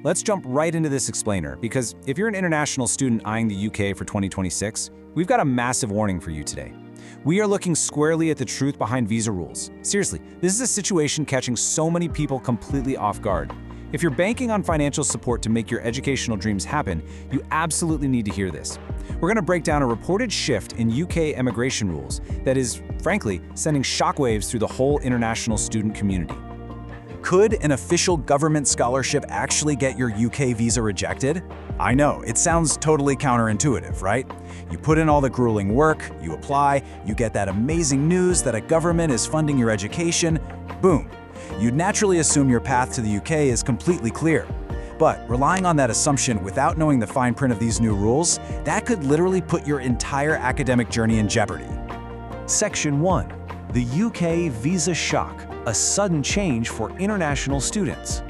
Let's jump right into this explainer, because if you're an international student eyeing the UK for 2026, we've got a massive warning for you today. We are looking squarely at the truth behind visa rules. Seriously, this is a situation catching so many people completely off guard. If you're banking on financial support to make your educational dreams happen, you absolutely need to hear this. We're going to break down a reported shift in UK immigration rules that is, frankly, sending shockwaves through the whole international student community. Could an official government scholarship actually get your UK visa rejected? I know, it sounds totally counterintuitive, right? You put in all the grueling work, you apply, you get that amazing news that a government is funding your education, boom. You'd naturally assume your path to the UK is completely clear. But relying on that assumption without knowing the fine print of these new rules, that could literally put your entire academic journey in jeopardy. Section 1. The UK Visa Shock, a sudden change for international students.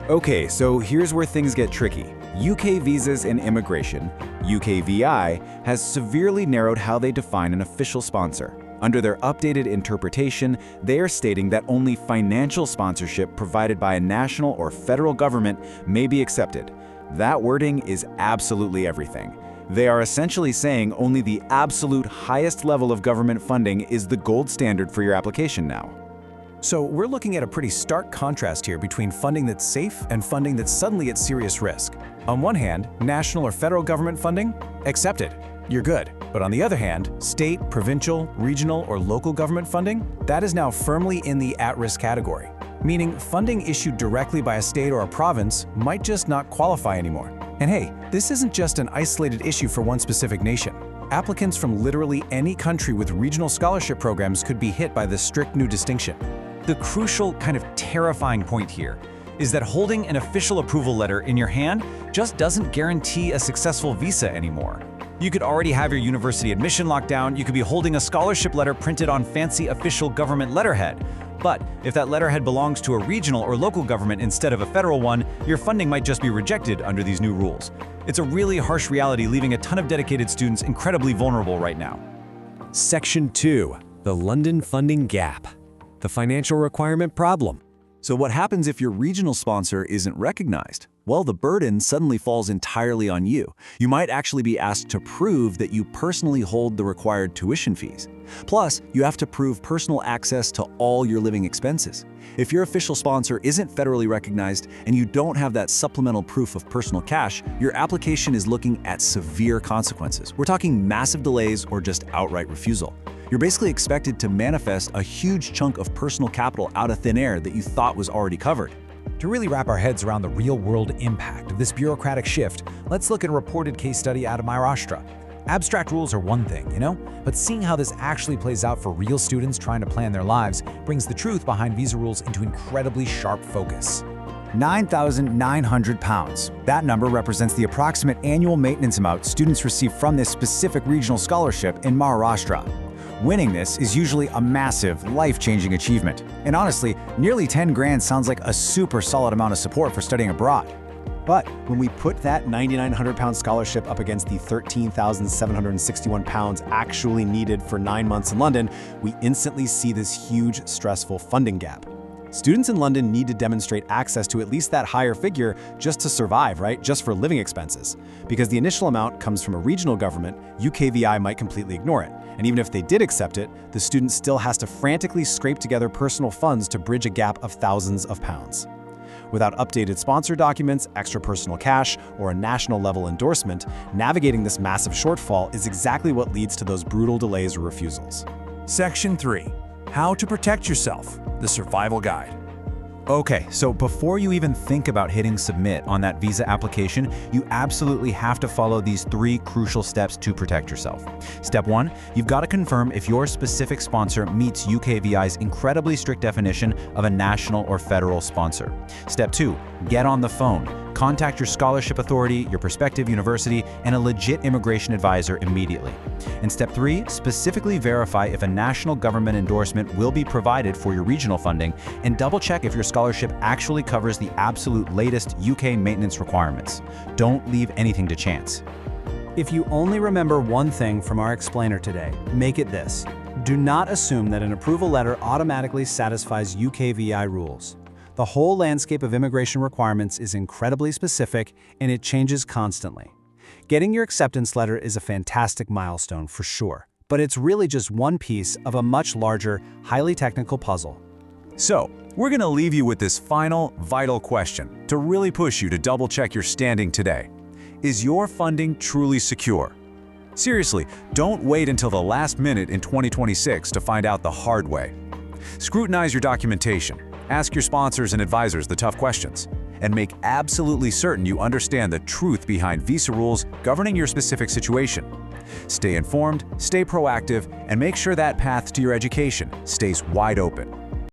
Okay, so here's where things get tricky. UK Visas and Immigration, UKVI, has severely narrowed how they define an official sponsor. Under their updated interpretation, they are stating that only financial sponsorship provided by a national or federal government may be accepted. That wording is absolutely everything. They are essentially saying only the absolute highest level of government funding is the gold standard for your application now. So we're looking at a pretty stark contrast here between funding that's safe and funding that's suddenly at serious risk. On one hand, national or federal government funding? Accepted. You're good. But on the other hand, state, provincial, regional, or local government funding? That is now firmly in the at-risk category, meaning funding issued directly by a state or a province might just not qualify anymore. And hey, this isn't just an isolated issue for one specific nation. Applicants from literally any country with regional scholarship programs could be hit by this strict new distinction. The crucial, kind of terrifying point here is that holding an official approval letter in your hand just doesn't guarantee a successful visa anymore. You could already have your university admission locked down, you could be holding a scholarship letter printed on fancy official government letterhead. But if that letterhead belongs to a regional or local government instead of a federal one, your funding might just be rejected under these new rules. It's a really harsh reality, leaving a ton of dedicated students incredibly vulnerable right now. Section 2. The London Funding Gap. The financial requirement problem. So what happens if your regional sponsor isn't recognized? Well, the burden suddenly falls entirely on you. You might actually be asked to prove that you personally hold the required tuition fees. Plus, you have to prove personal access to all your living expenses. If your official sponsor isn't federally recognized and you don't have that supplemental proof of personal cash, your application is looking at severe consequences. We're talking massive delays or just outright refusal. You're basically expected to manifest a huge chunk of personal capital out of thin air that you thought was already covered. To really wrap our heads around the real-world impact of this bureaucratic shift, let's look at a reported case study out of Maharashtra. Abstract rules are one thing, but seeing how this actually plays out for real students trying to plan their lives brings the truth behind visa rules into incredibly sharp focus. £9,900. That number represents the approximate annual maintenance amount students receive from this specific regional scholarship in Maharashtra. Winning this is usually a massive, life-changing achievement. And honestly, nearly 10 grand sounds like a super solid amount of support for studying abroad. But when we put that £9,900 scholarship up against the £13,761 actually needed for 9 months in London, we instantly see this huge, stressful funding gap. Students in London need to demonstrate access to at least that higher figure just to survive, right? Just for living expenses. Because the initial amount comes from a regional government, UKVI might completely ignore it. And even if they did accept it, the student still has to frantically scrape together personal funds to bridge a gap of thousands of pounds. Without updated sponsor documents, extra personal cash, or a national-level endorsement, navigating this massive shortfall is exactly what leads to those brutal delays or refusals. Section 3. How to protect yourself. The survival guide. Okay, so before you even think about hitting submit on that visa application, you absolutely have to follow these 3 crucial steps to protect yourself. Step 1, you've got to confirm if your specific sponsor meets UKVI's incredibly strict definition of a national or federal sponsor. Step 2, get on the phone. Contact your scholarship authority, your prospective university, and a legit immigration advisor immediately. And step 3, specifically verify if a national government endorsement will be provided for your regional funding, and double-check if your scholarship actually covers the absolute latest UK maintenance requirements. Don't leave anything to chance. If you only remember one thing from our explainer today, make it this. Do not assume that an approval letter automatically satisfies UKVI rules. The whole landscape of immigration requirements is incredibly specific, and it changes constantly. Getting your acceptance letter is a fantastic milestone for sure, but it's really just one piece of a much larger, highly technical puzzle. So, we're going to leave you with this final, vital question to really push you to double-check your standing today. Is your funding truly secure? Seriously, don't wait until the last minute in 2026 to find out the hard way. Scrutinize your documentation, ask your sponsors and advisors the tough questions, and make absolutely certain you understand the truth behind visa rules governing your specific situation. Stay informed, stay proactive, and make sure that path to your education stays wide open.